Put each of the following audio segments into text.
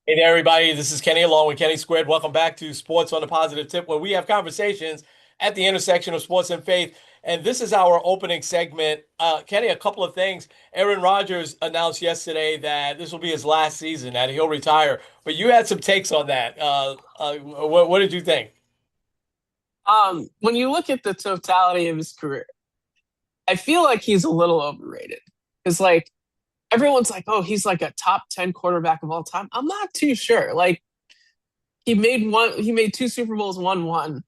Hey there, everybody. This is Kenny along with Kenny Squared. Welcome back to Sports on the Positive Tip, where we have conversations at the intersection of sports and faith. And this is our opening segment. Kenny, a couple of things. Aaron Rodgers announced yesterday that this will be his last season, that he'll retire. But you had some takes on that. What did you think? When you look at the totality of his career, I feel like he's a little overrated. Because everyone's like, oh, he's like a top 10 quarterback of all time. I'm not too sure. Like he made two Super Bowls, won one.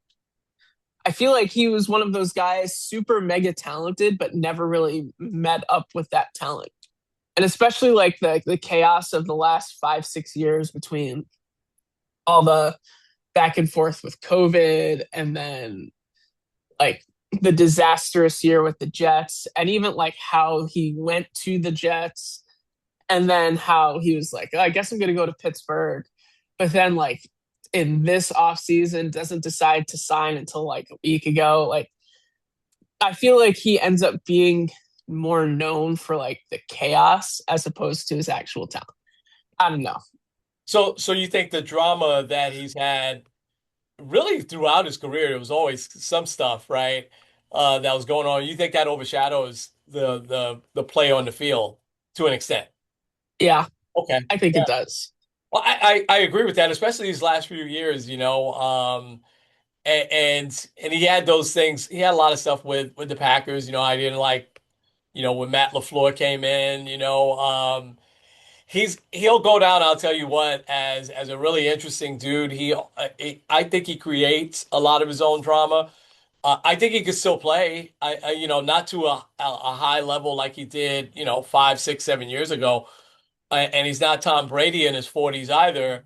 I feel like he was one of those guys, super mega talented, but never really met up with that talent. And especially like the chaos of the last 5, 6 years between all the back and forth with COVID and then like the disastrous year with the Jets and even like how he went to the Jets and then how he was like, oh, I guess I'm going to go to Pittsburgh. But then like in this offseason doesn't decide to sign until like a week ago. Like I feel like he ends up being more known for like the chaos as opposed to his actual talent. I don't know. So you think the drama that he's had really throughout his career, there was always some stuff, right, that was going on. You think that overshadows the play on the field to an extent? Yeah, Okay. I think Yeah. it does. Well, I agree with that, especially these last few years, and he had those things. He had a lot of stuff with the Packers. I didn't like, when Matt LaFleur came in. He'll go down. I'll tell you what, as a really interesting dude. I think he creates a lot of his own drama. I think he could still play. Not to a high level like he did, 5, 6, 7 years ago. And he's not Tom Brady in his 40s either.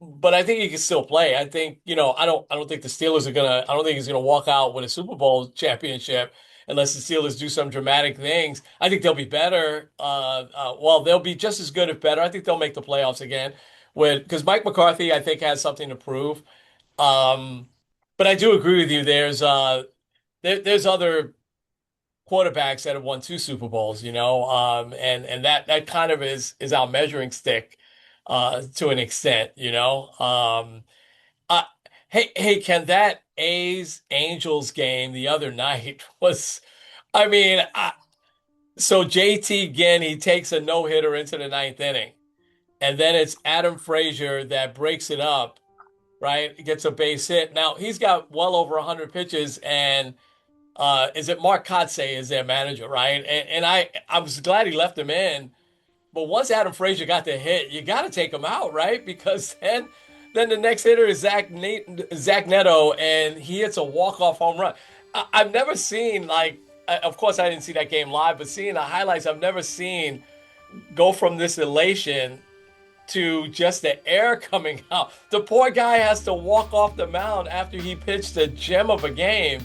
But I think he can still play. I think, I don't think the Steelers are gonna. I don't think he's gonna walk out with a Super Bowl championship unless the Steelers do some dramatic things. I think they'll be better. Well, they'll be just as good if better. I think they'll make the playoffs again. Because Mike McCarthy, I think, has something to prove. Um, but I do agree with you. There's other quarterbacks that have won two Super Bowls, and that kind of is our measuring stick to an extent, uh, hey, Ken, that A's Angels game the other night was, I mean, so JT again, he takes a no-hitter into the ninth inning, and then it's Adam Frazier that breaks it up, right? Gets a base hit. Now he's got well over 100 pitches, and is it Mark Kotsay is their manager, right? And I was glad he left him in. But once Adam Frazier got the hit, you got to take him out, right? Because then the next hitter is Zach Neto, and he hits a walk-off home run. I've never seen of course, I didn't see that game live, but seeing the highlights, I've never seen go from this elation to just the air coming out. The poor guy has to walk off the mound after he pitched a gem of a game,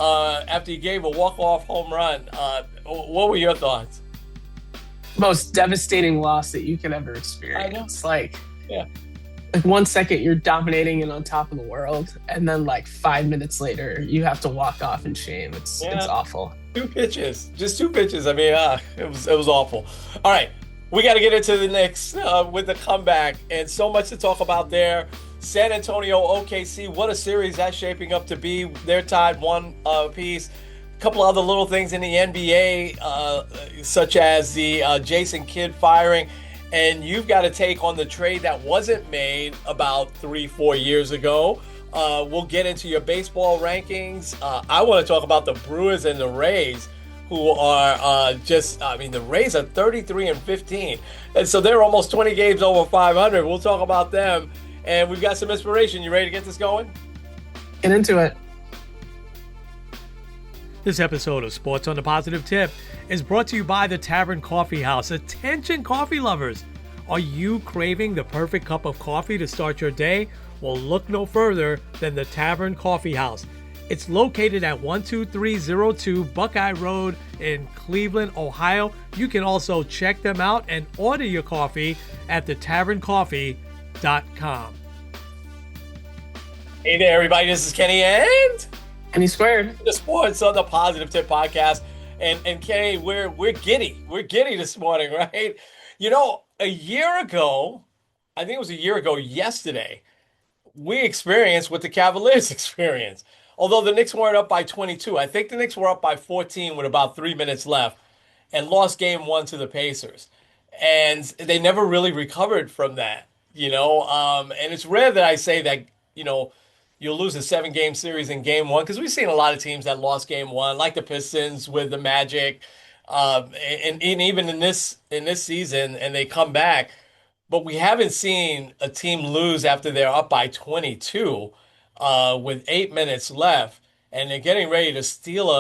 after he gave a walk-off home run. What were your thoughts? Most devastating loss that you could ever I know. experience. Yeah. Like 1 second you're dominating and on top of the world, and then like 5 minutes later you have to walk off in shame. It's Yeah. awful. Two pitches, just two pitches. I mean, it was awful. All right, we got to get into the Knicks with the comeback, and so much to talk about there. San Antonio, OKC, what a series that's shaping up to be. They're tied one piece. A couple other little things in the NBA, such as the Jason Kidd firing, and you've got to take on the trade that wasn't made about 3, 4 years ago. We'll get into your baseball rankings. I want to talk about the Brewers and the Rays, who are I mean, the Rays are 33 and 15. And so they're almost 20 games over 500. We'll talk about them. And we've got some inspiration. You ready to get this going? Get into it. This episode of Sports on the Positive Tip is brought to you by the Tavern Coffee House. Attention, coffee lovers! Are you craving the perfect cup of coffee to start your day? Well, look no further than the Tavern Coffee House. It's located at 12302 Buckeye Road in Cleveland, Ohio. You can also check them out and order your coffee at thetaverncoffee.com. Hey there, everybody. This is Kenny and Any squared. the Sports on the Positive Tip podcast. And Kenny, we're giddy. We're giddy this morning, right? A year ago, I think it was a year ago yesterday, we experienced what the Cavaliers experienced. Although the Knicks weren't up by 22, I think the Knicks were up by 14 with about 3 minutes left and lost game one to the Pacers. And they never really recovered from that, And it's rare that I say that, you know, you'll lose a 7 game series in game one because we've seen a lot of teams that lost game one, like the Pistons with the Magic, and even in this season, and they come back. But we haven't seen a team lose after they're up by 22 with 8 minutes left, and they're getting ready to steal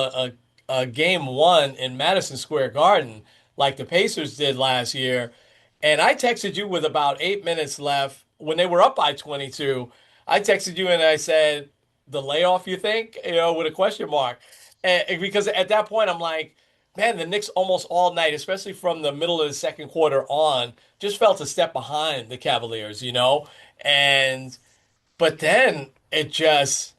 a game one in Madison Square Garden like the Pacers did last year. And I texted you with about 8 minutes left when they were up by 22. I texted you and I said, the layoff, you think? With a question mark. Because at that point, I'm like, man, the Knicks almost all night, especially from the middle of the second quarter on, just felt a step behind the Cavaliers. And but then it just,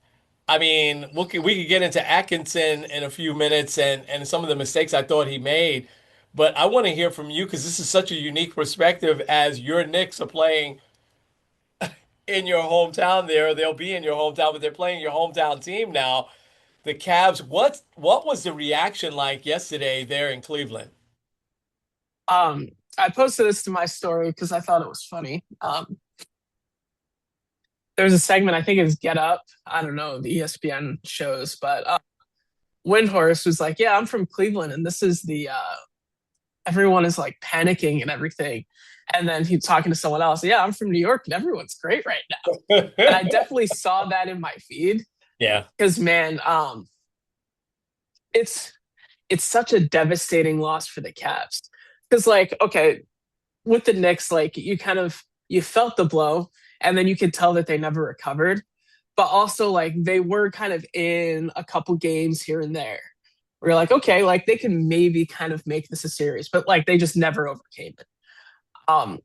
I mean, we could get into Atkinson in a few minutes and some of the mistakes I thought he made. But I want to hear from you because this is such a unique perspective as your Knicks are playing in your hometown there. They'll be in your hometown, but they're playing your hometown team now. The Cavs, what was the reaction like yesterday there in Cleveland? Um, I posted this to my story because I thought it was funny. There's a segment, I think it's Get Up. I don't know, the ESPN shows, but Windhorst was like, "Yeah, I'm from Cleveland, and this is the everyone is like panicking and everything." And then he's talking to someone else. "Yeah, I'm from New York, and everyone's great right now." And I definitely saw that in my feed Yeah. because, man, it's it's such a devastating loss for the Cavs. Because, like, okay, with the Knicks, like you felt the blow, and then you could tell that they never recovered. But also, like, they were kind of in a couple games here and there. Where you're like, okay, like they can maybe kind of make this a series, but like they just never overcame it. Um,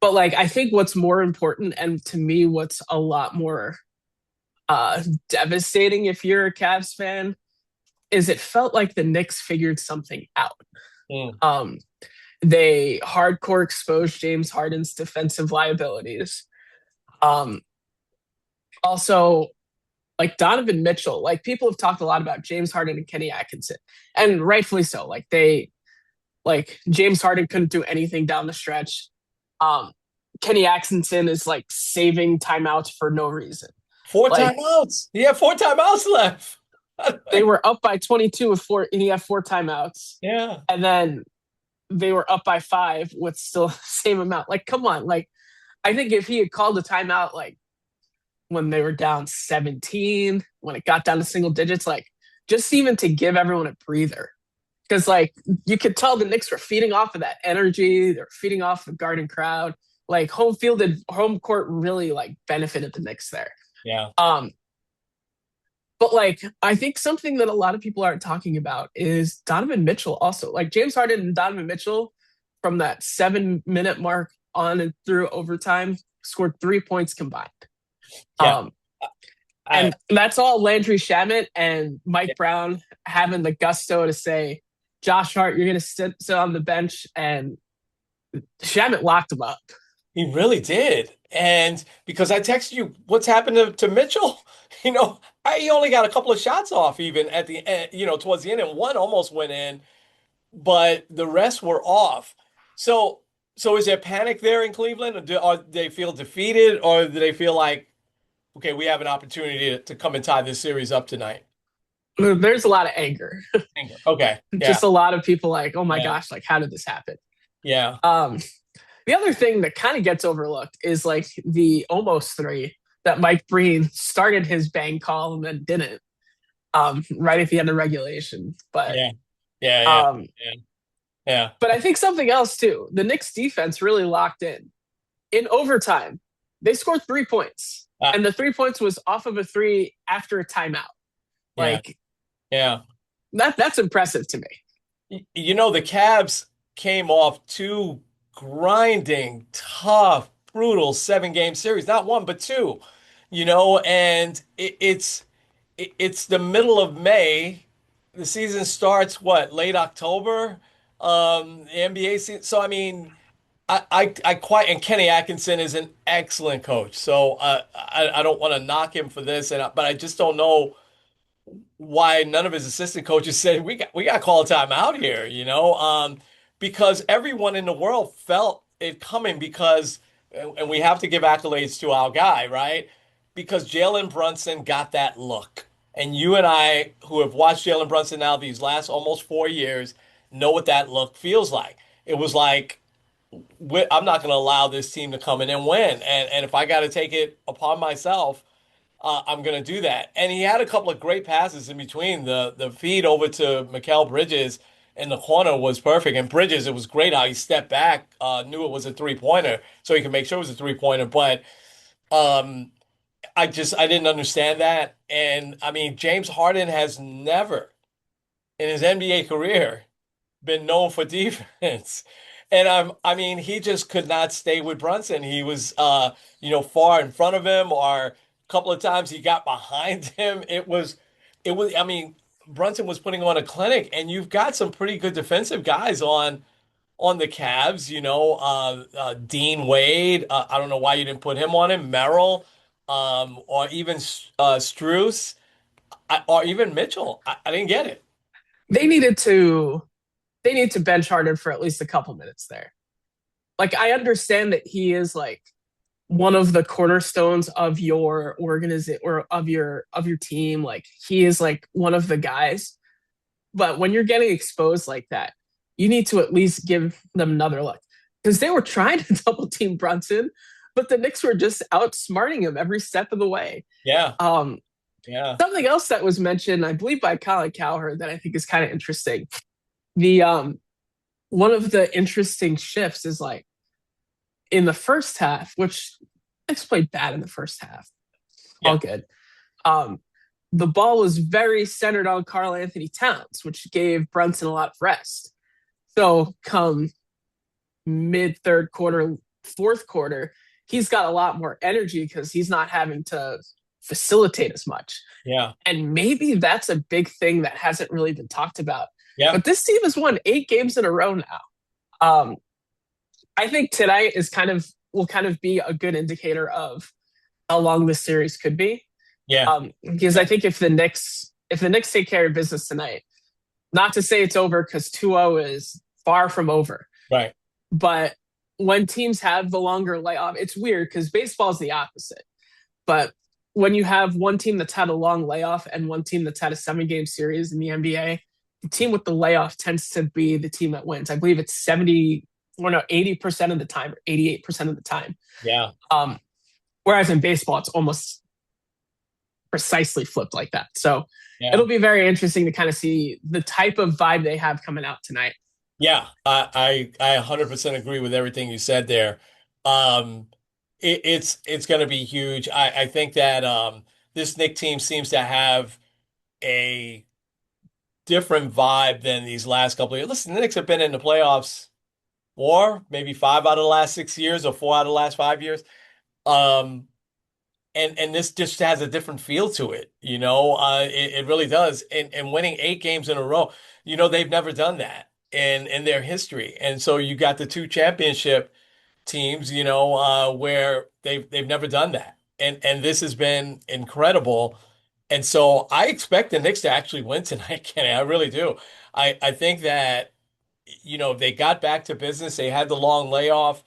but like I think what's more important, and to me, what's a lot more devastating if you're a Cavs fan, is it felt like the Knicks figured something out. Mm. Um, they hardcore exposed James Harden's defensive liabilities. Um, also, like Donovan Mitchell, like people have talked a lot about James Harden and Kenny Atkinson, and rightfully so. Like James Harden couldn't do anything down the stretch. Um, Kenny Atkinson is like saving timeouts for no reason. Four Like timeouts. He had 4 timeouts left. they were up by 22 with four, and he had four timeouts, Yeah. and then they were up by five with still the same amount. Like, come on. Like, I think if he had called a timeout, like when they were down 17, when it got down to single digits, like just even to give everyone a breather. Because like you could tell the Knicks were feeding off of that energy, they're feeding off the Garden crowd. Like home field and home court really like benefited the Knicks there. Yeah. Um, but like I think something that a lot of people aren't talking about is Donovan Mitchell also. Like James Harden and Donovan Mitchell from that 7 minute mark on and through overtime scored 3 points combined. Yeah. Um, I and that's all Landry Shamet and Mike Brown having the gusto to say, Josh Hart, you're going to sit on the bench. And Shamet locked him up. He really did. And because I texted you, what's happened to Mitchell? He only got a couple of shots off even at the end, towards the end, and one almost went in, but the rest were off. So, so is there panic there in Cleveland? Or do they feel defeated, or do they feel like, okay, we have an opportunity to come and tie this series up tonight? There's a lot of anger. Anger. Okay. Yeah. Just a lot of people like, oh my Yeah. gosh, like, how did this happen? Yeah. The other thing that kind of gets overlooked is like the almost three that Mike Breen started his bang call and then didn't right at the end of regulation. Yeah. Yeah. Yeah. Um, Yeah. Yeah. but I think something else too. The Knicks defense really locked in overtime. They scored 3 points, Uh, and the 3 points was off of a three after a timeout. yeah. Like Yeah. that's impressive to me. The Cavs came off two grinding, tough, brutal 7 game series, not one, but two, and it's the middle of May. The season starts what, late October? The NBA season. So I mean, I quite and Kenny Atkinson is an excellent coach. So I don't want to knock him for this, but I just don't know why none of his assistant coaches said we got to call a timeout here, because everyone in the world felt it coming and we have to give accolades to our guy, right? Because Jalen Brunson got that look. And you and I, who have watched Jalen Brunson now these last almost 4 years, know what that look feels like. It was like, I'm not going to allow this team to come in and win. And if I got to take it upon myself, I'm going to do that. And he had a couple of great passes in between. The feed over to Mikal Bridges in the corner was perfect. And Bridges, it was great how he stepped back, knew it was a three-pointer, so he could make sure it was a three-pointer. But um, I didn't understand that. And I mean, James Harden has never in his NBA career been known for defense. And I mean, he just could not stay with Brunson. He was, far in front of him, or a couple of times he got behind him. I mean, Brunson was putting on a clinic, and you've got some pretty good defensive guys on the Cavs. Dean Wade. I don't know why you didn't put him on him. Merrill, or even Struess, or even Mitchell. I didn't get it. They needed to they need to bench Harden for at least a couple minutes there. Like I understand that he is like one of the cornerstones of your organization or of your team. Like he is like one of the guys. But when you're getting exposed like that, you need to at least give them another look. Because they were trying to double team Brunson, but the Knicks were just outsmarting him every step of the way. Yeah, Um, yeah, Something else that was mentioned, I believe, by Colin Cowherd that I think is kind of interesting. The One of the interesting shifts is like in the first half, which Knicks played bad in the first half. yeah, All good. Um, the ball was very centered on Karl Anthony Towns, which gave Brunson a lot of rest. So come mid third quarter, fourth quarter, he's got a lot more energy because he's not having to facilitate as much. yeah, And maybe that's a big thing that hasn't really been talked about. yeah. But this team has won 8 games in a row now. Um, I think tonight is will kind of be a good indicator of how long this series could be. Yeah. Because I think if the Knicks take care of business tonight, not to say it's over because 2-0 is far from over, Right. but when teams have the longer layoff, it's weird because baseball is the opposite. But when you have one team that's had a long layoff and one team that's had a 7 game series in the NBA, the team with the layoff tends to be the team that wins. I believe it's 70 or no, 80% of the time or 88% of the time. Yeah. Um, Whereas in baseball, it's almost precisely flipped like that. So Yeah. it'll be very interesting to kind of see the type of vibe they have coming out tonight. Yeah. I 100% agree with everything you said there. Um, it's going to be huge. I think that this Nick team seems to have a different vibe than these last couple of years. Listen, the Knicks have been in the playoffs maybe 5 out of the last 6 years, or 4 out of the last 5 years. Um, and this just has a different feel to it, it really does. And winning 8 games in a row, they've never done that in their history. And so you got the two championship teams, where they've never done that. And this has been incredible. And so I expect the Knicks to actually win tonight, Kenny. I really do. I think that they got back to business. They had the long layoff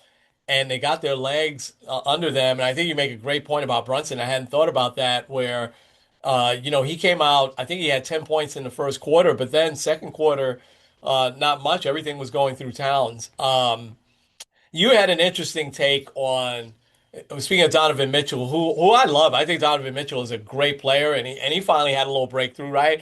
and they got their legs under them. And I think you make a great point about Brunson. I hadn't thought about that, where, he came out, I think he had 10 points in the first quarter, but then second quarter, not much. Everything was going through Towns. You had an interesting take on, speaking of Donovan Mitchell, who I love. I think Donovan Mitchell is a great player, and he finally had a little breakthrough, right?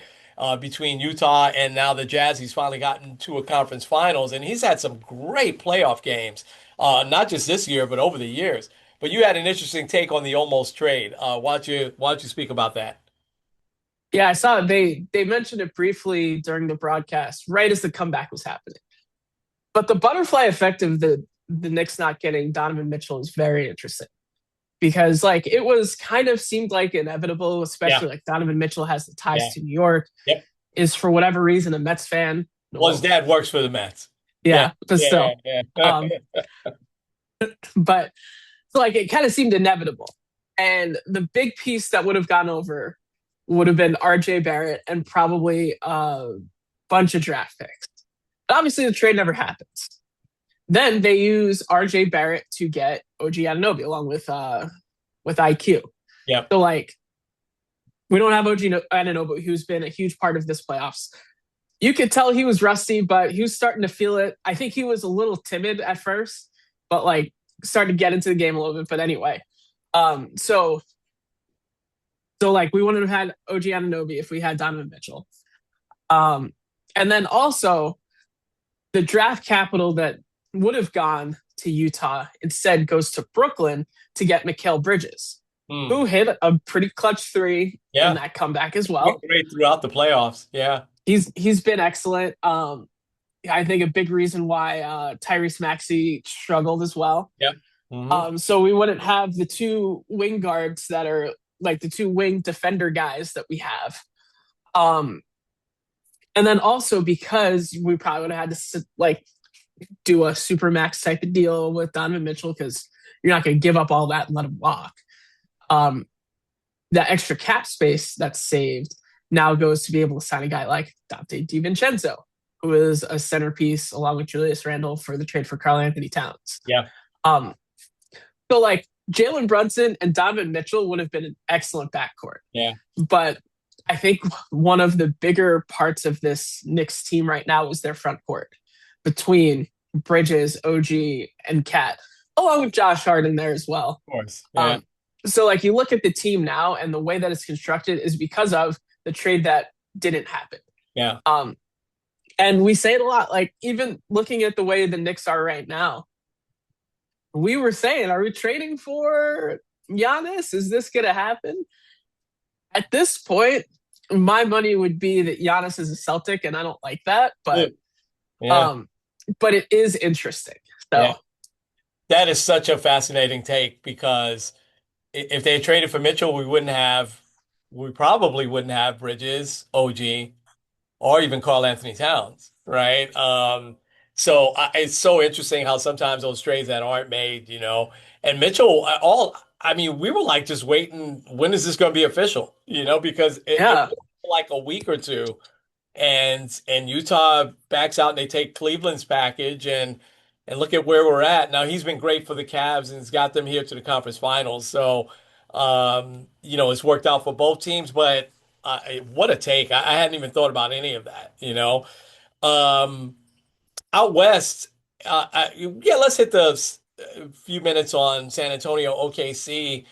Between Utah and now the Jazz, he's finally gotten to a conference finals, and he's had some great playoff games, not just this year, but over the years. But you had an interesting take on the almost trade. Why don't you speak about that? Yeah, I saw they mentioned it briefly during the broadcast, right as the comeback was happening. But the butterfly effect of the Knicks not getting Donovan Mitchell is very interesting because like it was kind of seemed like inevitable, Yeah, especially like Donovan Mitchell has the ties yeah, to New York, yep. is for whatever reason a Mets fan. Well, his Well, dad works for the Mets. Yeah, yeah, but yeah, still. yeah, Um, yeah. But so like it kind of seemed inevitable. And the big piece that would have gone over would have been RJ Barrett and probably a bunch of draft picks. But obviously the trade never happens. Then they use RJ Barrett to get OG Anunoby along with IQ. Yep. So like we don't have OG Anunoby, who's been a huge part of this playoffs. You could tell he was rusty, but he was starting to feel it. I think he was a little timid at first, but like started to get into the game a little bit. But anyway, um, so so like we wouldn't have had OG Anunoby if we had Donovan Mitchell. Um, and then also the draft capital that would have gone to Utah instead goes to Brooklyn to get Mikal Bridges, Hmm. who hit a pretty clutch three in Yeah. that comeback as Been well. great throughout the playoffs. Yeah. He's been excellent. I think a big reason why Tyrese Maxey struggled as well. Yep. Hmm. So we wouldn't have the two wing guards that are like the two wing defender guys that we have. Um, and then also because we probably would have had to like do a super max type of deal with Donovan Mitchell because you're not going to give up all that and let him walk. Um, that extra cap space that's saved now goes to be able to sign a guy like Dante DiVincenzo, who is a centerpiece along with Julius Randle for the trade for Karl Anthony Towns. Yeah. Um, so like Jalen Brunson and Donovan Mitchell would have been an excellent backcourt. Yeah. But I think one of the bigger parts of this Knicks team right now is their front court between Bridges, OG, and Cat, along with Josh Hart in there as well. Of course. Yeah. So like you look at the team now and the way that it's constructed is because of the trade that didn't happen. Yeah. And we say it a lot, like even looking at the way the Knicks are right now, we were saying, are we trading for Giannis? Is this going to happen? At this point, my money would be that Giannis is a Celtic, and I don't like that, Yeah. um, but it is interesting. Yeah. So That is such a fascinating take because if they had traded for Mitchell, we probably wouldn't have Bridges, OG, or even Carl Anthony Towns, right? It's so interesting how sometimes those trades that aren't made, and Mitchell, I mean, we were like just waiting, when is this going to be official? Because it yeah, was like a week or two, and Utah backs out and they take Cleveland's package and look at where we're at. Now he's been great for the Cavs and he's got them here to the conference finals. So, it's worked out for both teams, but what a take. I hadn't even thought about any of that. Um, Out west, yeah, let's hit the few minutes on San Antonio OKC.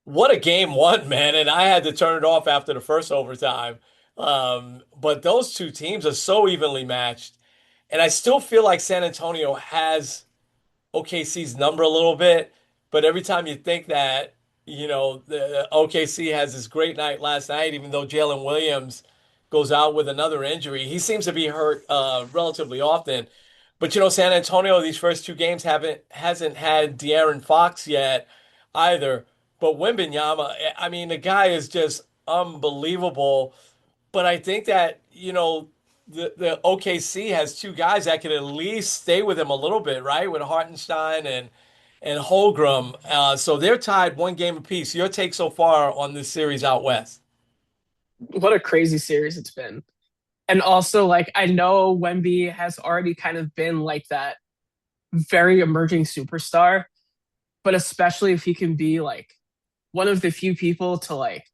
What a game one, man. And I had to turn it off after the first overtime. But those two teams are so evenly matched. And I still feel like San Antonio has OKC's number a little bit, but every time you think that, the OKC has this great night last night, even though Jalen Williams goes out with another injury, he seems to be hurt relatively often. But San Antonio, these first two games hasn't had De'Aaron Fox yet either. But Wembanyama, I mean, the guy is just unbelievable. But I think that, the OKC has two guys that can at least stay with him a little bit, right? With Hartenstein and Holmgren. So they're tied one game apiece. Your take so far on this series out west? what a crazy series it's been. And also, like, I know Wemby has already kind of been like that very emerging superstar, but especially if he can be like one of the few people to like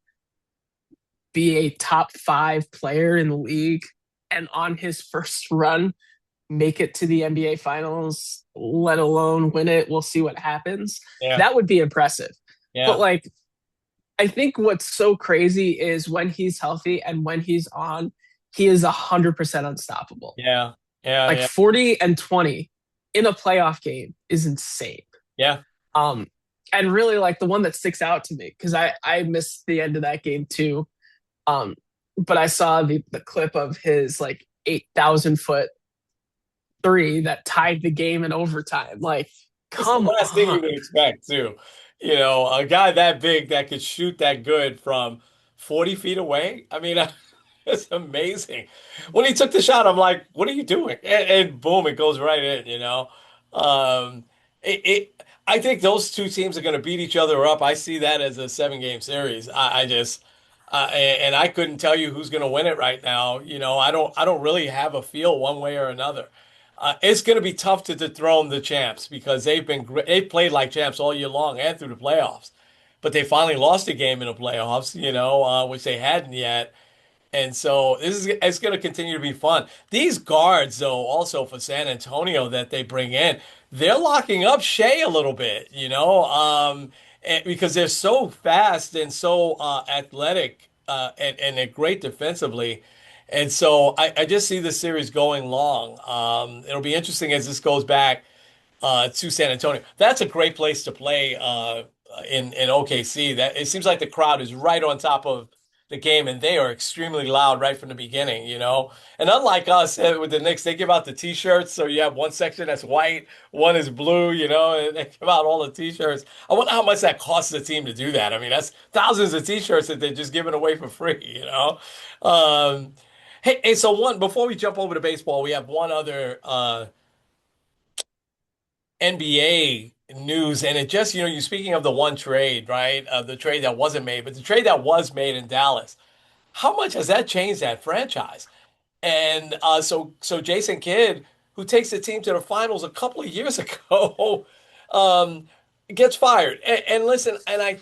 be a top five player in the league and on his first run make it to the NBA finals, let alone win it. We'll see what happens. Yeah, That would be impressive. But yeah, like, I think what's so crazy is when he's healthy and when he's on, he is 100% unstoppable. yeah, yeah, Like yeah, 40 and 20 in a playoff game is insane. yeah. Um, and really like the one that sticks out to me because I missed the end of that game too. Um, but I saw the clip of his like 8,000 foot three that tied the game in overtime. Like, It's the come last thing you on. would expect, too. A guy that big that could shoot that good from 40 feet away. I mean, it's amazing. When he took the shot, I'm like, what are you doing? And boom, it goes right in. Um, it, it I think those two teams are going to beat each other up. I see that as a 7 game series. I just and I couldn't tell you who's going to win it right now. I don't really have a feel one way or another. It's going to be tough to dethrone the champs because they've played like champs all year long and through the playoffs, but they finally lost a game in the playoffs. Which they hadn't yet. And so it's going to continue to be fun. These guards, though, also for San Antonio that they bring in, they're locking up Shea a little bit, because they're so fast and so athletic, and they're great defensively. And so I just see the series going long. It'll be interesting as this goes back to San Antonio. That's a great place to play in OKC. That it seems like the crowd is right on top of the game, and they are extremely loud right from the beginning. And unlike us with the Knicks, they give out the T-shirts, so you have one section that's white, one is blue. And they give out all the T-shirts. I wonder how much that costs the team to do that. I mean, that's thousands of T-shirts that they're just giving away for free. Hey, so one before we jump over to baseball, we have one other. NBA news, and it just, you speaking of the one trade, right? The trade that wasn't made, but the trade that was made in Dallas. How much has that changed that franchise? And so Jason Kidd, who takes the team to the finals a couple of years ago, um, gets fired. And listen, and I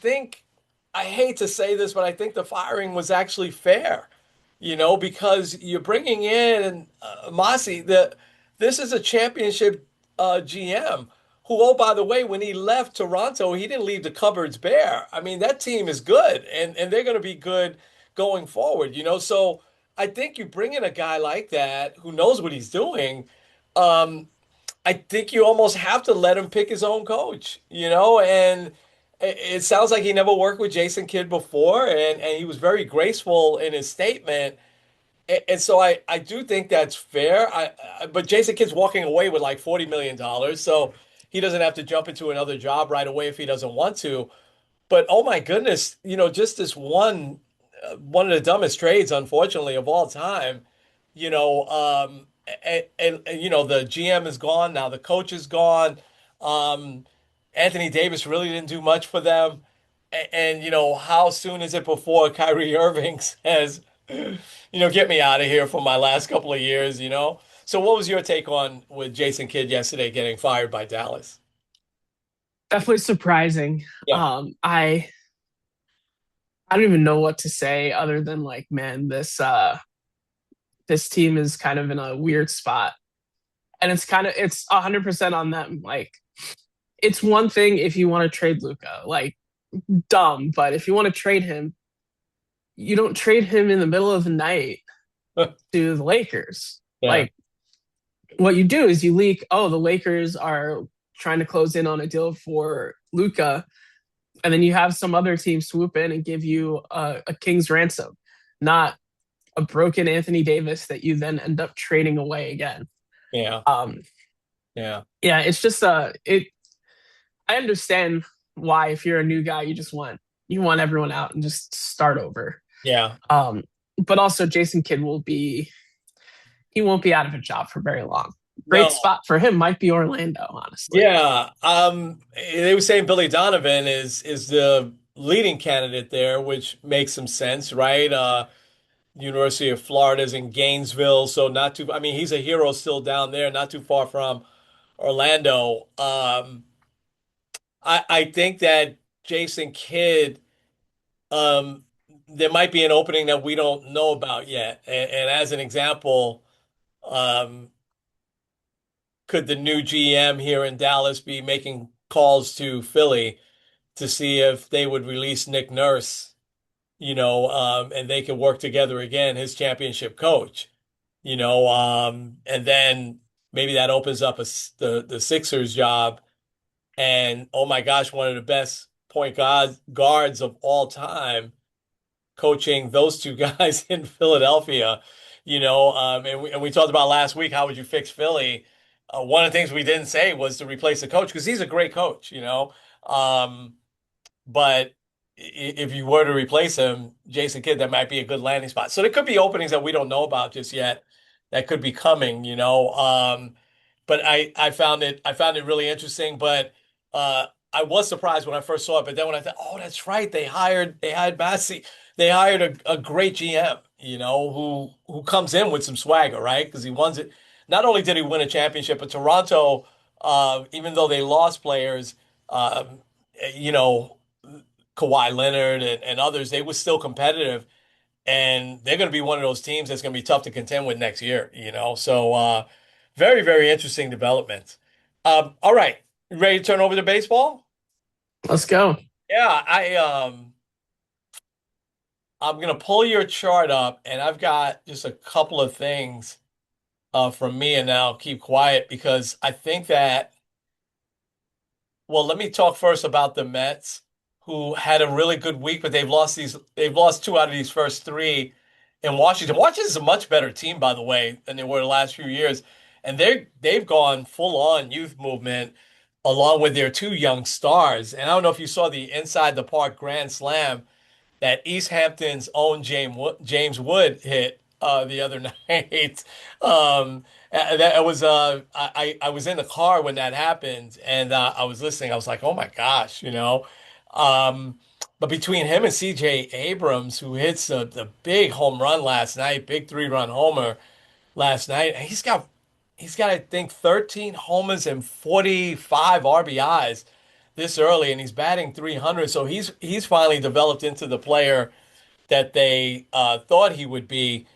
hate to say this, but I think the firing was actually fair, because you're bringing in Masi. This is a championship GM who, oh, by the way, when he left Toronto, he didn't leave the cupboards bare. I mean, that team is good, and they're going to be good going forward. So I think you bring in a guy like that who knows what he's doing. Um, I think you almost have to let him pick his own coach. And it sounds like he never worked with Jason Kidd before, and he was very graceful in his statement. And so I do think that's fair. But Jason Kidd's walking away with like $40 million, so he doesn't have to jump into another job right away if he doesn't want to. But oh my goodness, just this one of the dumbest trades, unfortunately, of all time. The GM is gone now. The coach is gone. Um, Anthony Davis really didn't do much for them. And how soon is it before Kyrie Irving says, get me out of here for my last couple of years? So what was your take on with Jason Kidd yesterday getting fired by Dallas? Definitely surprising. Yeah. I don't even know what to say other than like, man, this team is kind of in a weird spot. And it's 100% on them. Like, it's one thing if you want to trade Luca, like, dumb, but if you want to trade him, you don't trade him in the middle of the night to the Lakers. Yeah. Like, what you do is you leak, oh, the Lakers are trying to close in on a deal for Luca, and then you have some other team swoop in and give you a king's ransom, not a broken Anthony Davis that you then end up trading away again. Yeah. Um, Yeah. yeah, it's just it. I understand why if you're a new guy, you want everyone out and just start over. Yeah. But also Jason Kidd he won't be out of a job for very long. Great No. spot for him might be Orlando, honestly. Yeah. They were saying Billy Donovan is the leading candidate there, which makes some sense, right? University of Florida's in Gainesville, so not too. I mean, he's a hero still down there, not too far from Orlando. I think that Jason Kidd, um, there might be an opening that we don't know about yet. And as an example, um, could the new GM here in Dallas be making calls to Philly to see if they would release Nick Nurse, and they could work together again, his championship coach, and then maybe that opens up the Sixers job. And oh my gosh, one of the best guards of all time coaching those two guys in Philadelphia, and we talked about last week, how would you fix Philly? One of the things we didn't say was to replace the coach because he's a great coach. Um, but if you were to replace him, Jason Kidd, that might be a good landing spot. So there could be openings that we don't know about just yet that could be coming. But I found it really interesting. But I was surprised when I first saw it, but then when I thought, oh, that's right, they hired Massey, they hired a great GM, who comes in with some swagger, right? Because he won it. Not only did he win a championship, but Toronto, even though they lost players, um, you know, Kawhi Leonard and others, they were still competitive, and they're going to be one of those teams that's going to be tough to contend with next year, So, very, very interesting developments. All right, you ready to turn over to baseball? Let's go. Yeah, I'm gonna pull your chart up, and I've got just a couple of things from me, and now keep quiet because I think that. Well, let me talk first about the Mets, who had a really good week, but they've lost two out of these first three in Washington. Washington's a much better team, by the way, than they were the last few years, and they've gone full on youth movement along with their two young stars. And I don't know if you saw the inside the park grand slam that East Hampton's own James Wood hit the other night. That was I was in the car when that happened, and I was listening. I was like, oh my gosh. Um, but between him and C.J. Abrams, who hits the big home run last night, big 3-run homer last night, and he's got I think 13 homers and 45 RBIs this early, and he's batting 300. So he's finally developed into the player that they thought he would be.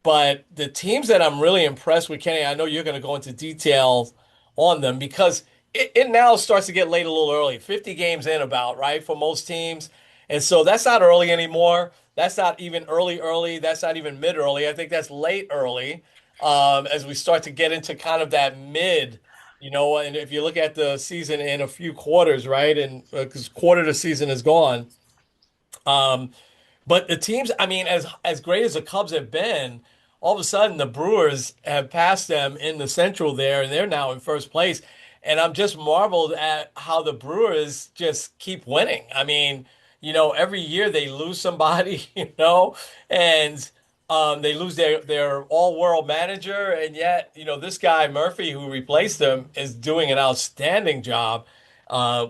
But the teams that I'm really impressed with, Kenny, I know you're going to go into details on them because it now starts to get late a little early. 50 games in about, right, for most teams. And so that's not early anymore. That's not even early early. That's not even mid early. I think that's late early as we start to get into kind of that mid, and if you look at the season in a few quarters, right, and because quarter of the season is gone. Um, but the teams, I mean, as great as the Cubs have been, all of a sudden the Brewers have passed them in the Central there, and they're now in first place. And I'm just marveled at how the Brewers just keep winning. I mean, every year they lose somebody, and they lose their all-world manager, and yet, this guy Murphy, who replaced him, is doing an outstanding job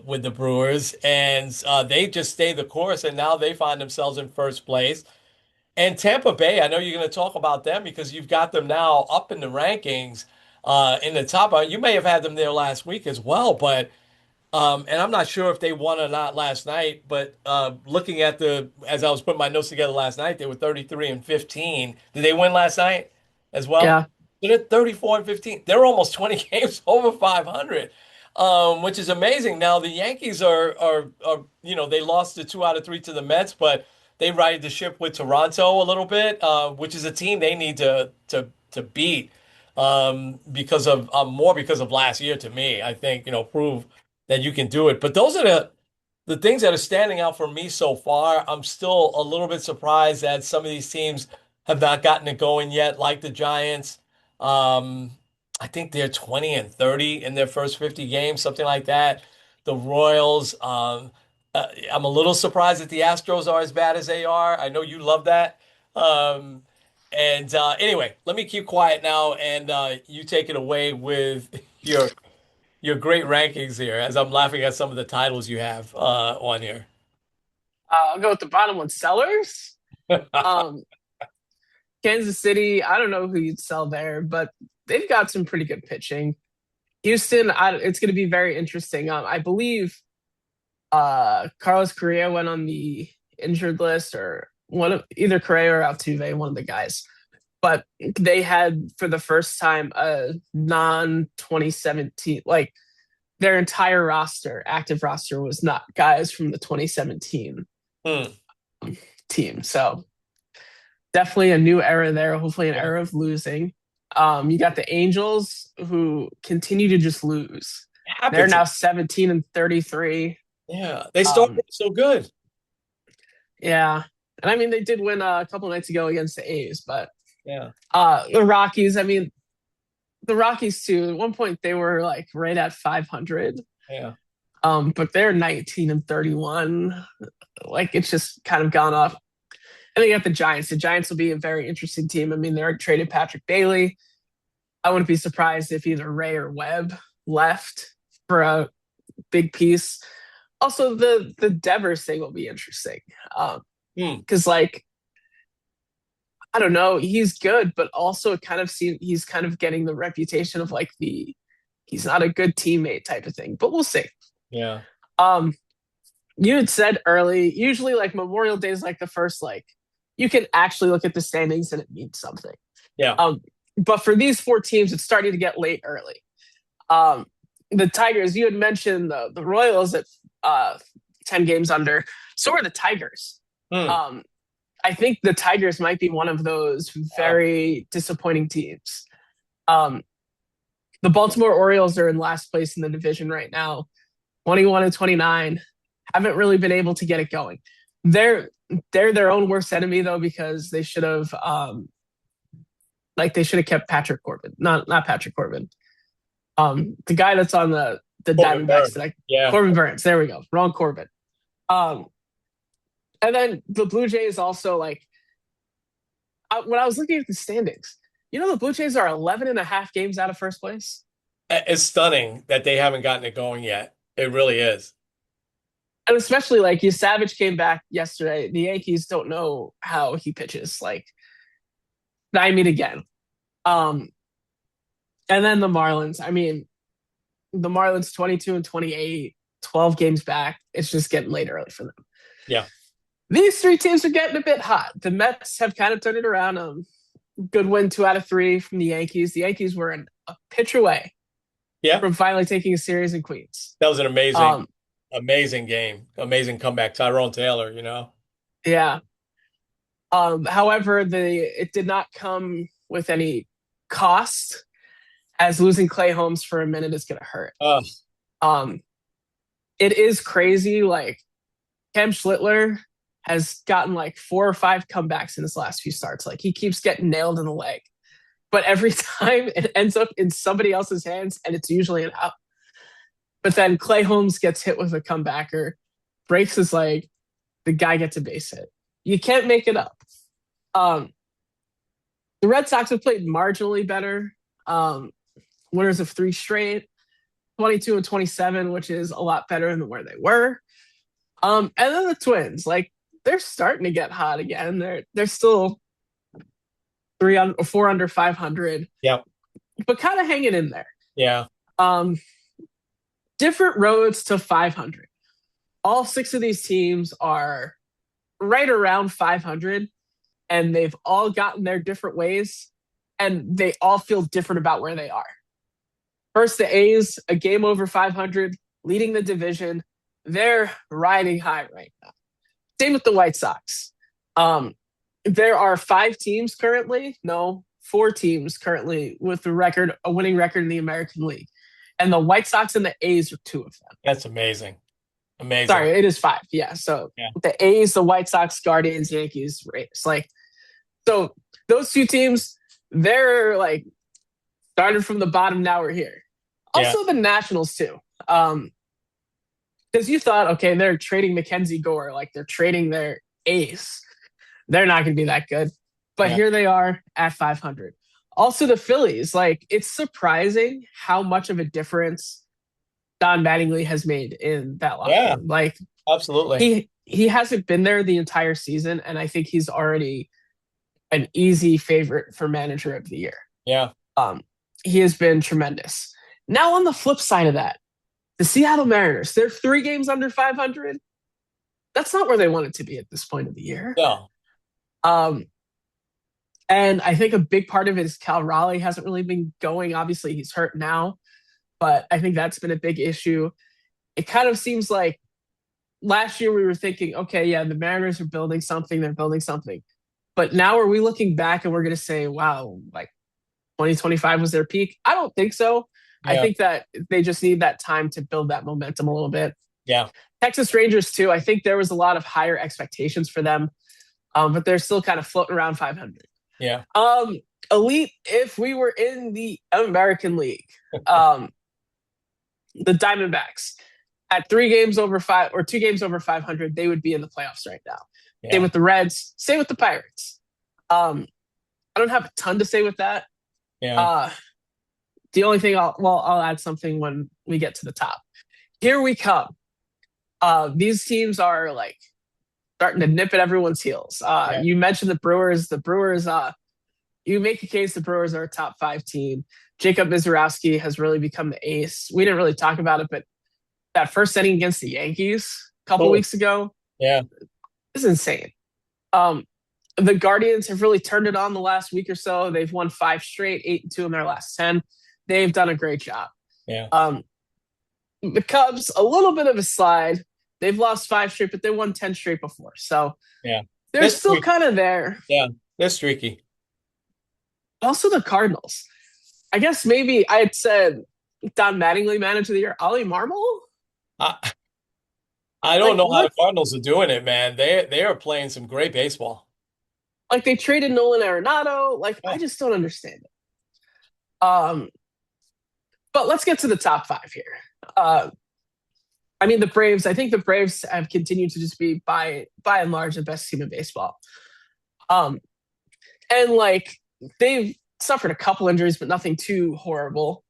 with the Brewers, and they just stay the course, and now they find themselves in first place. And Tampa Bay, I know you're going to talk about them because you've got them now up in the rankings in the top. You may have had them there last week as well, but and I'm not sure if they won or not last night, but looking at as I was putting my notes together last night, they were 33 and 15. Did they win last night as well? Yeah. So they're 34 and 15. They're almost 20 games over 500, which is amazing. Now the Yankees are they lost the 2 out of 3 to the Mets, but they ride the ship with Toronto a little bit, which is a team they need to beat because of more because of last year to me. I think prove that you can do it. But those are the things that are standing out for me so far. I'm still a little bit surprised that some of these teams have not gotten it going yet, like the Giants. Um, I think they're 20 and 30 in their first 50 games, something like that. The Royals, I'm a little surprised that the Astros are as bad as they are. I know you love that. Um, and anyway, let me keep quiet now, and you take it away with your great rankings here as I'm laughing at some of the titles you have on here. I'll go with the bottom one, sellers. Um, Kansas City, I don't know who you'd sell there, but they've got some pretty good pitching. Houston, it's going to be very interesting. I believe Carlos Correa went on the injured list, or one of either Correa or Altuve, one of the guys. But they had for the first time a non 2017, like their entire active roster was not guys from the 2017 Hmm. team. So definitely a new era there. Hopefully, an era of losing. You got the Angels who continue to just lose. They're Happens. now 17 and 33. Yeah, they started so good. Yeah. And I mean, they did win a couple nights ago against the A's, but Yeah, the Rockies, I mean, the Rockies too, at one point they were like right at 500. yeah. But they're 19 and 31. Like it's just kind of gone up. And then you got the Giants. The Giants will be a very interesting team. I mean, they already traded Patrick Bailey. I wouldn't be surprised if either Ray or Webb left for a big piece. Also, the Devers thing will be interesting. Hmm. Because like I don't know, he's good, but also it kind of seems he's kind of getting the reputation of like the he's not a good teammate type of thing. But we'll see. Yeah. Um, you had said early, usually like Memorial Day is like the first like you can actually look at the standings and it means something. Yeah. Um, but for these four teams, it's starting to get late early. Um, the Tigers, you had mentioned the Royals at 10 games under. So are the Tigers. Hmm. Um, I think the Tigers might be one of those Wow. very disappointing teams. Um, the Baltimore Orioles are in last place in the division right now, 21 and 29. Haven't really been able to get it going. They're they're their own worst enemy though because they should have they should have kept Patrick Corbin, not Patrick Corbin. The guy that's on the Corbin Diamondbacks Burns. that I Yeah. Corbin Burns. There we go. Wrong Corbin. Um, and then the Blue Jays also when I was looking at the standings, the Blue Jays are 11 and a half games out of first place. It's stunning that they haven't gotten it going yet. It really is. And especially like you Savage came back yesterday. The Yankees don't know how he pitches. Like, I mean again. Um, and then the Marlins. I mean, the Marlins 22 and 28, 12 games back. It's just getting late early for them. Yeah. These three teams are getting a bit hot. The Mets have kind of turned it around. Good win, 2 out of 3 from the Yankees. The Yankees were a pitch away Yeah. from finally taking a series in Queens. That was an amazing, Um, amazing game. Amazing comeback. Tyrone Taylor. yeah. However, it did not come with any cost, as losing Clay Holmes for a minute is going to hurt. Uh, Um, it is crazy. Like Cam Schlittler has gotten like 4 or 5 comebacks in his last few starts. Like he keeps getting nailed in the leg, but every time it ends up in somebody else's hands, and it's usually an out. But then Clay Holmes gets hit with a comebacker, breaks his leg, the guy gets a base hit. You can't make it up. Um, the Red Sox have played marginally better. Um, Winners of 3 straight, 22 and 27, which is a lot better than where they were. And then the Twins, like they're starting to get hot again. They're still 4 under 500, yeah. but kind of hanging in there. Yeah. Um, different roads to 500. All 6 of these teams are right around 500, and they've all gotten their different ways, and they all feel different about where they are. First, the A's, a game over 500, leading the division. They're riding high right now. Same with the White Sox. There are 5 teams currently, no, 4 teams currently with a winning record in the American League. And the White Sox and the A's are 2 of them. That's amazing. Amazing. Sorry, it is 5. Yeah. So Yeah. the A's, the White Sox, Guardians, Yankees, Rays. So those 2 teams, they're like started from the bottom. Now we're here. Also, Yeah. the Nationals too. Because you thought, okay, they're trading Mackenzie Gore, like they're trading their ace. They're not going to be that good. But Yeah. here they are at 500. Also, the Phillies, like it's surprising how much of a difference Don Mattingly has made in that locker Yeah. room. Like Absolutely. he hasn't been there the entire season, and I think he's already an easy favorite for manager of the year. Yeah. He has been tremendous. Now on the flip side of that, the Seattle Mariners, they're 3 games under 500. That's not where they want it to be at this point of the year. No. And I think a big part of it is Cal Raleigh hasn't really been going. Obviously, he's hurt now, but I think that's been a big issue. It kind of seems like last year we were thinking, okay, yeah, the Mariners are building something. They're building something. But now are we looking back and we're going to say, wow, like 2025 was their peak? I don't think so. Yeah. I think that they just need that time to build that momentum a little bit. Yeah. Texas Rangers, too. I think there was a lot of higher expectations for them, but they're still kind of floating around 500. Yeah. Elite, if we were in the American League, the Diamondbacks at 3 games over 5 or 2 games over 500, they would be in the playoffs right now. Yeah. Same with the Reds, same with the Pirates. I don't have a ton to say with that. Yeah. The only thing I'll add something when we get to the top. Here we come. These teams are like starting to nip at everyone's heels. Yeah. You mentioned the Brewers. The Brewers, you make a case the Brewers are a top five team. Jacob Mizorowski has really become the ace. We didn't really talk about it, but that first inning against the Yankees a couple Oh, weeks ago yeah. is insane. Um, the Guardians have really turned it on the last week or so. They've won five straight, 8-2 in their last 10. They've done a great job. Yeah. Um, the Cubs, a little bit of a slide. They've lost five straight, but they won 10 straight before. So Yeah. they're They're still streaky. kind of there. Yeah. They're streaky. Also, the Cardinals. I guess maybe I had said Don Mattingly manager of the year, Ollie Marmol. I, I don't Like know how the what? Cardinals are doing it, man. They are playing some great baseball. Like they traded Nolan Arenado. Like Yeah. I just don't understand it. Um, but let's get to the top five here. Uh, I mean, the Braves. I think the Braves have continued to just be by and large the best team in baseball. Um, and like they've suffered a couple injuries, but nothing too horrible.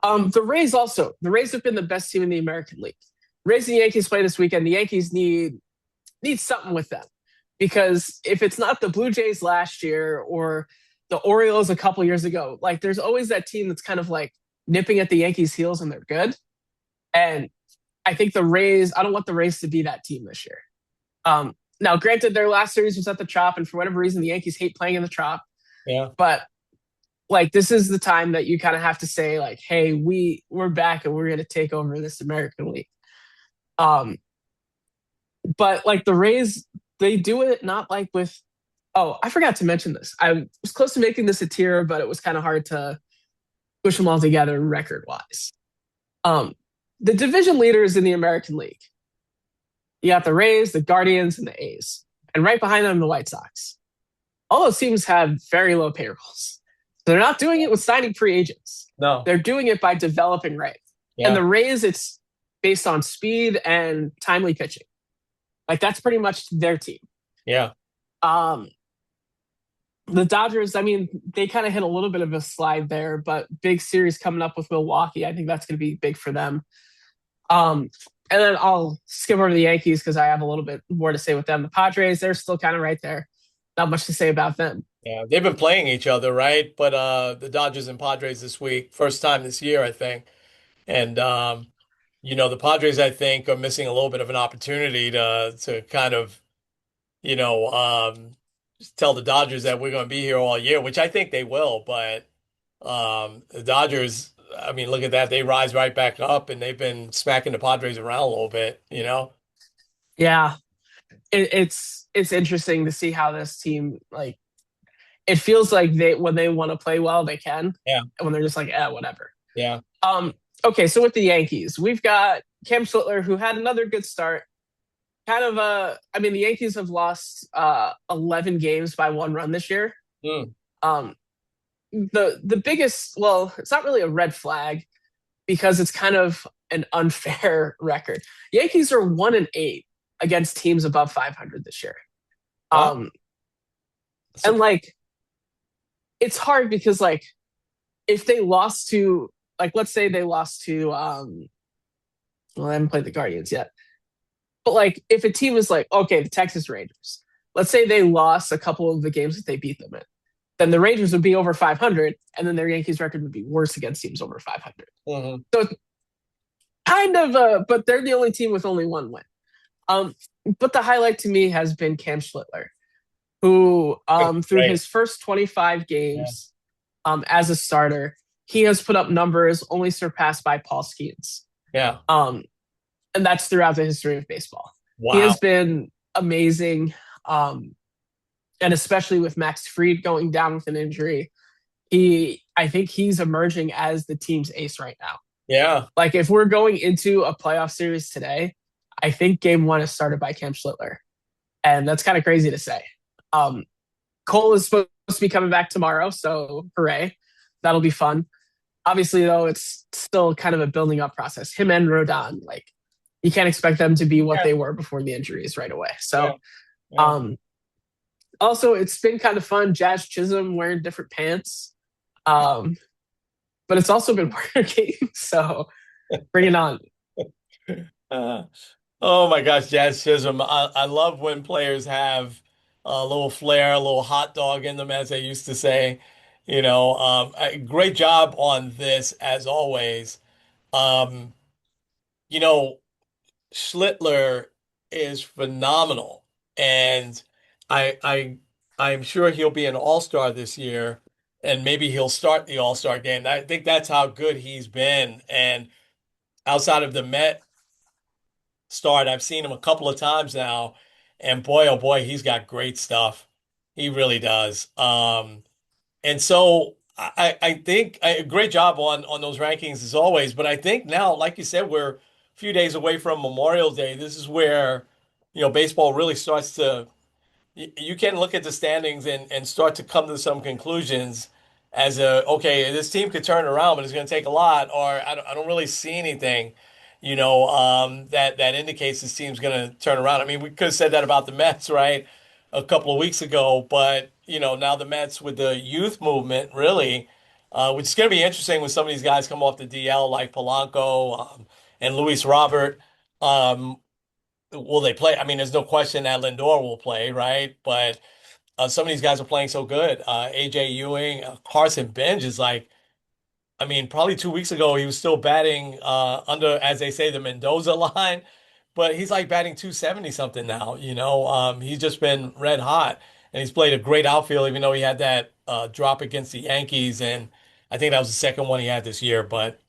The Rays have been the best team in the American League. Rays and Yankees play this weekend. The Yankees need something with them because if it's not the Blue Jays last year or the Orioles a couple years ago, like there's always that team that's kind of like nipping at the Yankees' heels and they're good. And I think the Rays, I don't want the Rays to be that team this year. Now, granted, their last series was at the Trop, and for whatever reason, the Yankees hate playing in the Trop. Yeah. But like, this is the time that you kind of have to say, like, "Hey, we're back, and we're going to take over this American League." Um, but like the Rays, they do it not like with. Oh, I forgot to mention this. I was close to making this a tier, but it was kind of hard to push them all together record wise. Um, the division leaders in the American League. You got the Rays, the Guardians, and the A's. And right behind them, the White Sox. All those teams have very low payrolls. They're not doing it with signing free agents. No. They're doing it by developing right. And Yeah. the Rays, it's based on speed and timely pitching. Like that's pretty much their team. Yeah. Um, the Dodgers, I mean, they kind of hit a little bit of a slide there, but big series coming up with Milwaukee. I think that's going to be big for them. And then I'll skip over to the Yankees because I have a little bit more to say with them. The Padres, they're still kind of right there. Not much to say about them. Yeah. They've been playing each other, right? But the Dodgers and Padres this week, first time this year, I think. And the Padres, I think, are missing a little bit of an opportunity to kind of, you know, just tell the Dodgers that we're going to be here all year, which I think they will. But the Dodgers, I mean, look at that. They rise right back up and they've been smacking the Padres around a little bit. Yeah, it's interesting to see how this team like. It feels like they when they want to play well, they can, Yeah. and when they're just like, whatever. Yeah. Um, okay, so with the Yankees, we've got Cam Schlittler, who had another good start. Kind of I mean, the Yankees have lost 11 games by one run this year. Mm. Um, the biggest, well, it's not really a red flag because it's kind of an unfair record. Yankees are 1-8 against teams above 500 this year. Wow. And like, it's hard because like, if they lost to, like, let's say they lost to, well, I haven't played the Guardians yet, but like, if a team is like, okay, the Texas Rangers, let's say they lost a couple of the games that they beat them in, then the Rangers would be over 500, and then their Yankees record would be worse against teams over 500. Mm-hmm. So kind of, but they're the only team with only one win. But the highlight to me has been Cam Schlittler, who through Great. his first 25 games as a starter, he has put up numbers only surpassed by Paul Skeens. Yeah. And that's throughout the history of baseball. Wow. He has been amazing. And especially with Max Fried going down with an injury, I think he's emerging as the team's ace right now. Yeah. Like if we're going into a playoff series today, I think game one is started by Cam Schlittler. And that's kind of crazy to say. Cole is supposed to be coming back tomorrow, so hooray. That'll be fun. Obviously, though, it's still kind of a building up process. Him and Rodon, like, you can't expect them to be what they were before the injuries right away. So, also, it's been kind of fun. Jazz Chisholm wearing different pants. But it's also been working. So, bring it on. Uh, Oh my gosh, Jazz Chisholm. I love when players have a little flair, a little hot dog in them, as they used to say. Great job on this as always. Um, you know, Schlittler is phenomenal, and I I I'm sure he'll be an all-star this year, and maybe he'll start the all-star game. I think that's how good he's been. And outside of the Met start, I've seen him a couple of times now, and boy, oh boy, he's got great stuff. He really does. And so I think a great job on those rankings as always. But I think now, like you said, we're a few days away from Memorial Day. This is where, baseball really starts to you can look at the standings and start to come to some conclusions as okay, this team could turn around, but it's going to take a lot, or I don't really see anything, that indicates this team's going to turn around. I mean, we could have said that about the Mets, right, a couple of weeks ago, but now the Mets with the youth movement, really, which is going to be interesting when some of these guys come off the DL like Polanco, and Luis Robert. Um, Will they play? I mean, there's no question that Lindor will play, right? But some of these guys are playing so good. AJ Ewing, Carson Bench is like, I mean, probably 2 weeks ago he was still batting under, as they say, the Mendoza line, but he's like batting 270 something now. He's just been red hot, and he's played a great outfield, even though he had that drop against the Yankees, and I think that was the second one he had this year. But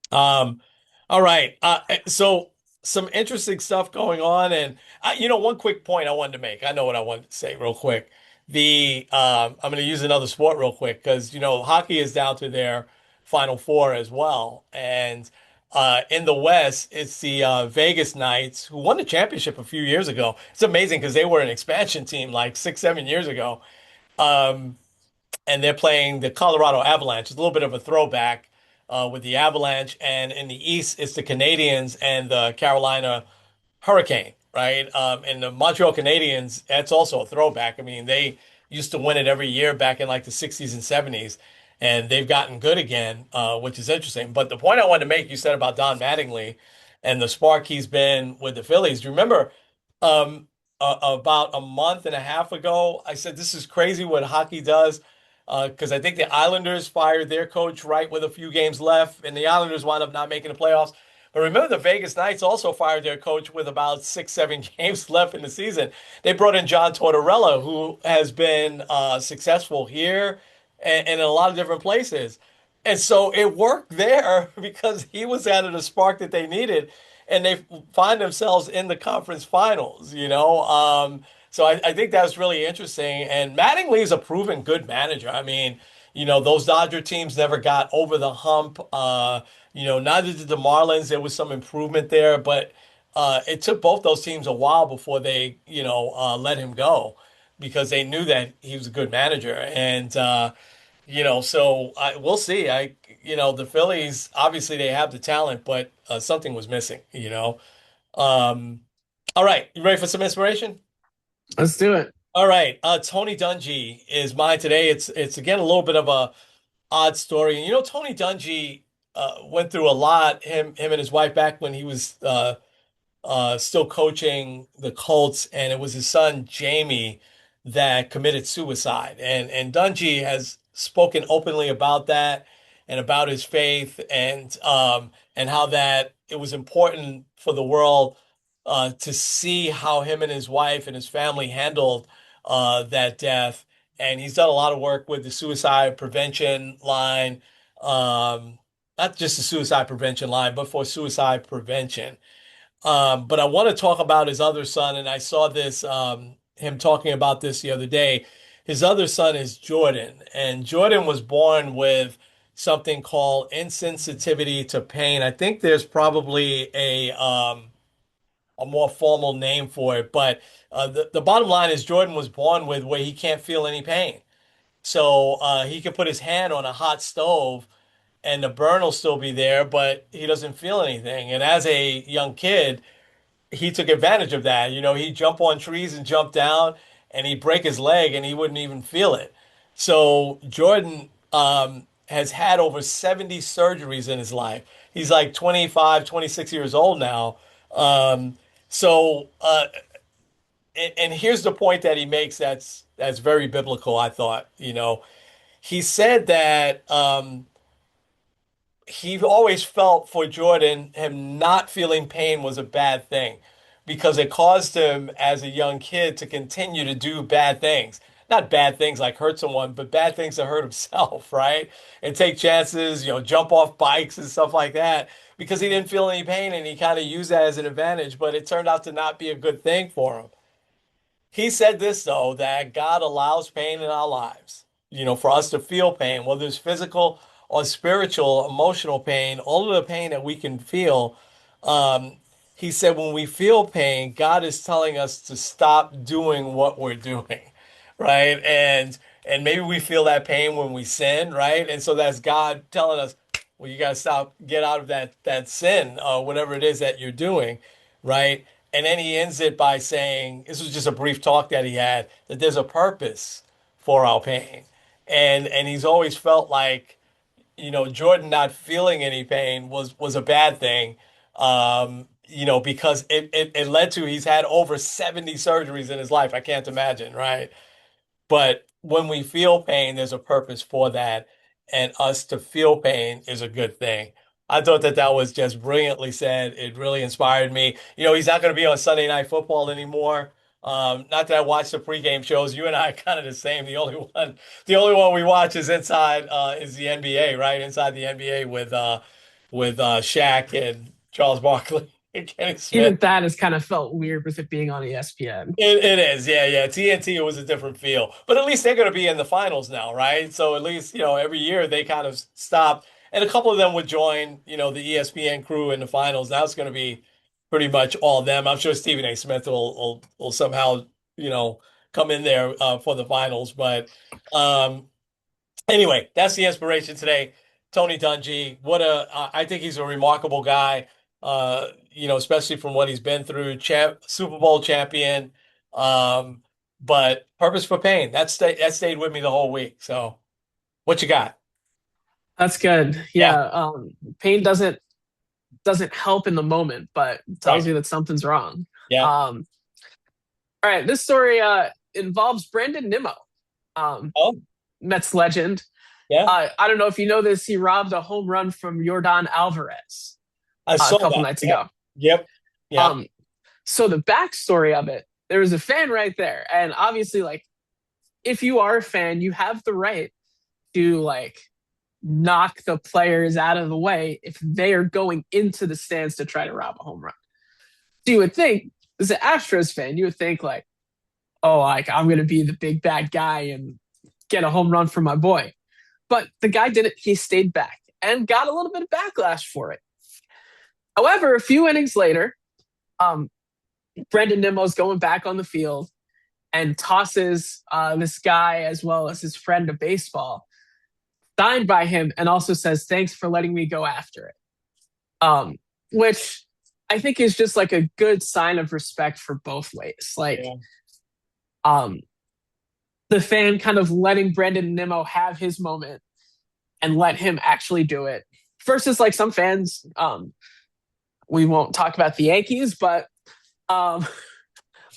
um, all right. So some interesting stuff going on, and one quick point I wanted to make. I know what I wanted to say real quick. I'm going to use another sport real quick because hockey is down to their final four as well, and in the West, it's the Vegas Knights who won the championship a few years ago. It's amazing because they were an expansion team like 6, 7 years ago. Um, and they're playing the Colorado Avalanche. It's a little bit of a throwback with the Avalanche, and in the East, it's the Canadians and the Carolina Hurricane, right? And the Montreal Canadiens, that's also a throwback. I mean, they used to win it every year back in like the 60s and 70s, and they've gotten good again, which is interesting. But the point I wanted to make, you said about Don Mattingly and the spark he's been with the Phillies. Do you remember about a month and a half ago, I said this is crazy what hockey does? Because I think the Islanders fired their coach right with a few games left, and the Islanders wound up not making the playoffs. But remember, the Vegas Knights also fired their coach with about 6, 7 games left in the season. They brought in John Tortorella, who has been successful here and in a lot of different places. And so it worked there because he was added a spark that they needed, and they find themselves in the conference finals. So I think that's really interesting. And Mattingly is a proven good manager. I mean, those Dodger teams never got over the hump. Neither did the Marlins. There was some improvement there, but it took both those teams a while before they, let him go because they knew that he was a good manager. And so we'll see. The Phillies, obviously they have the talent, but something was missing. Um, all right, you ready for some inspiration? Let's do it. All right, Tony Dungy is mine today. It's again a little bit of a odd story. And Tony Dungy went through a lot. Him and his wife back when he was still coaching the Colts, and it was his son Jamie that committed suicide. And Dungy has spoken openly about that and about his faith and how that it was important for the world to see how him and his wife and his family handled that death. And he's done a lot of work with the suicide prevention line, not just the suicide prevention line, but for suicide prevention. But I want to talk about his other son, and I saw this him talking about this the other day. His other son is Jordan, and Jordan was born with something called insensitivity to pain. I think there's probably a more formal name for it, but the bottom line is Jordan was born with where he can't feel any pain. So he can put his hand on a hot stove and the burn will still be there, but he doesn't feel anything. And as a young kid, he took advantage of that. He'd jump on trees and jump down, and he'd break his leg, and he wouldn't even feel it. So Jordan has had over 70 surgeries in his life. He's like 25, 26 years old now. Um, so, and here's the point that he makes that's very biblical, I thought. He said that he always felt for Jordan, him not feeling pain was a bad thing because it caused him as a young kid to continue to do bad things. Not bad things like hurt someone, but bad things to hurt himself, right? And take chances, jump off bikes and stuff like that because he didn't feel any pain and he kind of used that as an advantage, but it turned out to not be a good thing for him. He said this, though, that God allows pain in our lives, for us to feel pain, whether it's physical or spiritual, emotional pain, all of the pain that we can feel. Um, he said, when we feel pain, God is telling us to stop doing what we're doing, right? And maybe we feel that pain when we sin, right? And so that's God telling us, well, you got to stop, get out of that sin, whatever it is that you're doing, right? And then he ends it by saying, this was just a brief talk that he had, that there's a purpose for our pain. And he's always felt like, Jordan not feeling any pain was a bad thing. Because it led to he's had over 70 surgeries in his life. I can't imagine, right? But when we feel pain, there's a purpose for that. And us to feel pain is a good thing. I thought that was just brilliantly said. It really inspired me. He's not going to be on Sunday Night Football anymore. Not that I watch the pregame shows. You and I are kind of the same. The only one we watch is is the NBA, right? Inside the NBA with Shaq and Charles Barkley and Kenny Even Smith. that has kind of felt weird with it being on ESPN. It is, yeah, yeah. TNT, it was a different feel, but at least they're going to be in the finals now, right? So at least every year they kind of stop, and a couple of them would join the ESPN crew in the finals. Now it's going to be pretty much all them. I'm sure Stephen A. Smith will somehow you know come in there for the finals, but um, anyway, that's the inspiration today. Tony Dungy, I think he's a remarkable guy. Especially from what he's been through, Super Bowl champion. Um, but purpose for pain. That stayed with me the whole week. So, what you got? That's good. Yeah, Yeah, pain doesn't help in the moment, but tells right. you that something's wrong. Yeah. Um, all right, this story involves Brandon Nimmo, um, Oh, Mets legend. yeah. I don't know if you know this. He robbed a home run from Yordan Alvarez I a saw couple that. nights Yep. ago. Yep. Yep. Um, so the backstory of it, there was a fan right there, and obviously, like, if you are a fan, you have the right to like knock the players out of the way if they are going into the stands to try to rob a home run. So you would think, as an Astros fan, you would think like, oh, like I'm gonna be the big bad guy and get a home run for my boy. But the guy didn't. He stayed back and got a little bit of backlash for it. However, a few innings later, um, Brendan Nimmo's going back on the field and tosses this guy as well as his friend a baseball signed by him and also says, "Thanks for letting me go after it." Um, which I think is just like a good sign of respect for both ways. Like, Yeah. um, the fan kind of letting Brandon Nimmo have his moment and let him actually do it versus like some fans, we won't talk about the Yankees, um,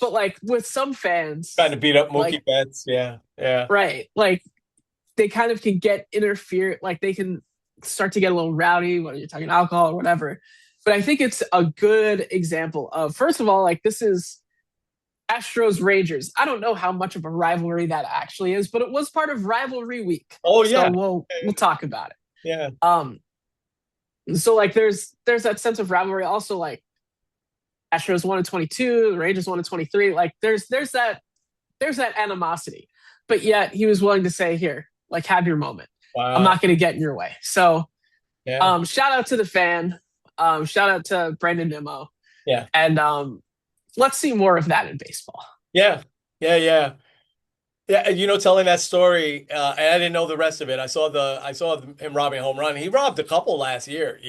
but like with some Trying fans, to beat up like, Mookie Betts. Yeah. Yeah. right, like they kind of can get interfere, like they can start to get a little rowdy when you're talking alcohol or whatever. But I think it's a good example of, first of all, like this is Astros Rangers. I don't know how much of a rivalry that actually is, but it was part of rivalry week. Oh So yeah. we'll talk about it. Yeah. So like there's that sense of rivalry. Also, like Astros won in 22, the Rangers won in 23. Like there's that animosity. But yet he was willing to say, here, like have your moment. I'm Wow. not gonna get in your way. So Yeah. shout out to the fan. Shout out to Brandon Nimmo. Yeah. And let's see more of that in baseball. Yeah. Yeah. Yeah. Yeah, telling that story, and I didn't know the rest of it. I saw him robbing a home run. He robbed a couple last year.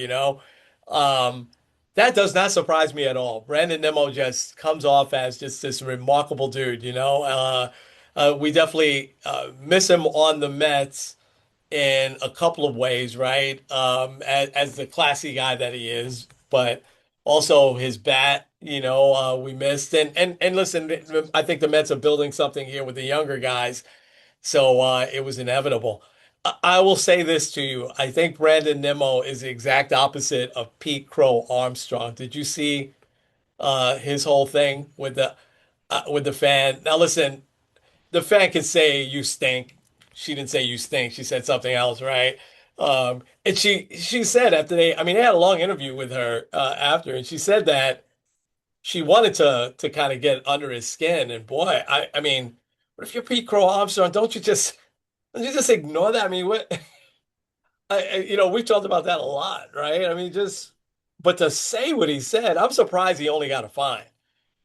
Um, that does not surprise me at all. Brandon Nimmo just comes off as just this remarkable dude. We definitely miss him on the Mets in a couple of ways, right? As the classy guy that he is, but Also, his bat, we missed. And listen, I think the Mets are building something here with the younger guys, so it was inevitable. I will say this to you. I think Brandon Nimmo is the exact opposite of Pete Crow Armstrong. Did you see his whole thing with the fan? Now listen, the fan can say you stink. She didn't say you stink. She said something else, right? And she said after I mean, they had a long interview with her after, and she said that she wanted to kind of get under his skin. And boy, I mean, what if you're Pete Crow Armstrong? Don't you just ignore that? I mean, what? We talked about that a lot, right? I mean, but to say what he said, I'm surprised he only got a fine.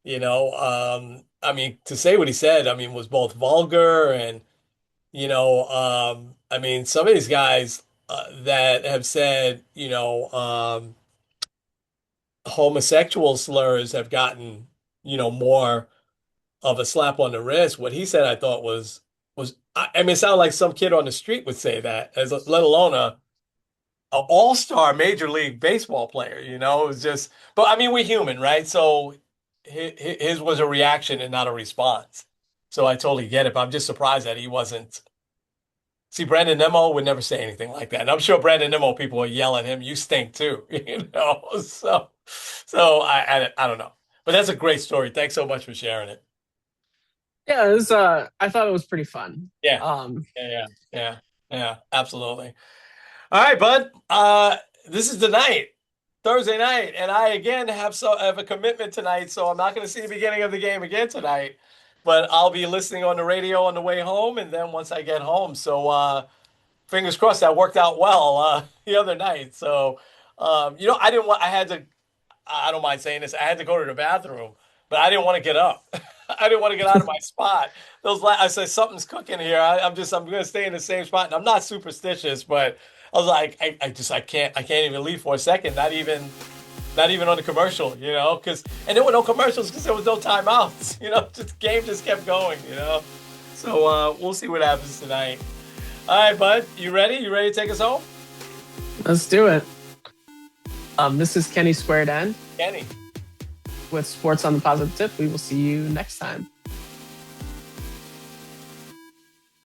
I mean, to say what he said, I mean, was both vulgar and, I mean, some of these guys that have said, homosexual slurs have gotten, more of a slap on the wrist. What he said, I thought I mean, it sounded like some kid on the street would say that, let alone a all-star Major League Baseball player, It was just, but I mean, we're human, right? So his was a reaction and not a response. So I totally get it, but I'm just surprised that he wasn't. See, Brandon Nimmo would never say anything like that. And I'm sure Brandon Nimmo people would yell at him, "You stink too," So I don't know, but that's a great story. Thanks so much for sharing it. Yeah, it was. I thought it was pretty fun. Yeah, Um, yeah, yeah, absolutely. All right, bud. This is the night, Thursday night, and I again have a commitment tonight, so I'm not going to see the beginning of the game again tonight. But I'll be listening on the radio on the way home, and then once I get home. So fingers crossed that worked out well the other night. So I didn't want. I had to. I don't mind saying this. I had to go to the bathroom, but I didn't want to get up. I didn't want to get out of my spot. I said something's cooking here. I'm going to stay in the same spot. And I'm not superstitious, but I was like, I can't even leave for a second. Not even on the commercial, and there were no commercials because there was no timeouts. Just game just kept going. So we'll see what happens tonight. All right, bud, you ready? You ready to take us home? let's do it. This is Kenny Squared End Kenny. with Sports on the Positive Tip. We will see you next time.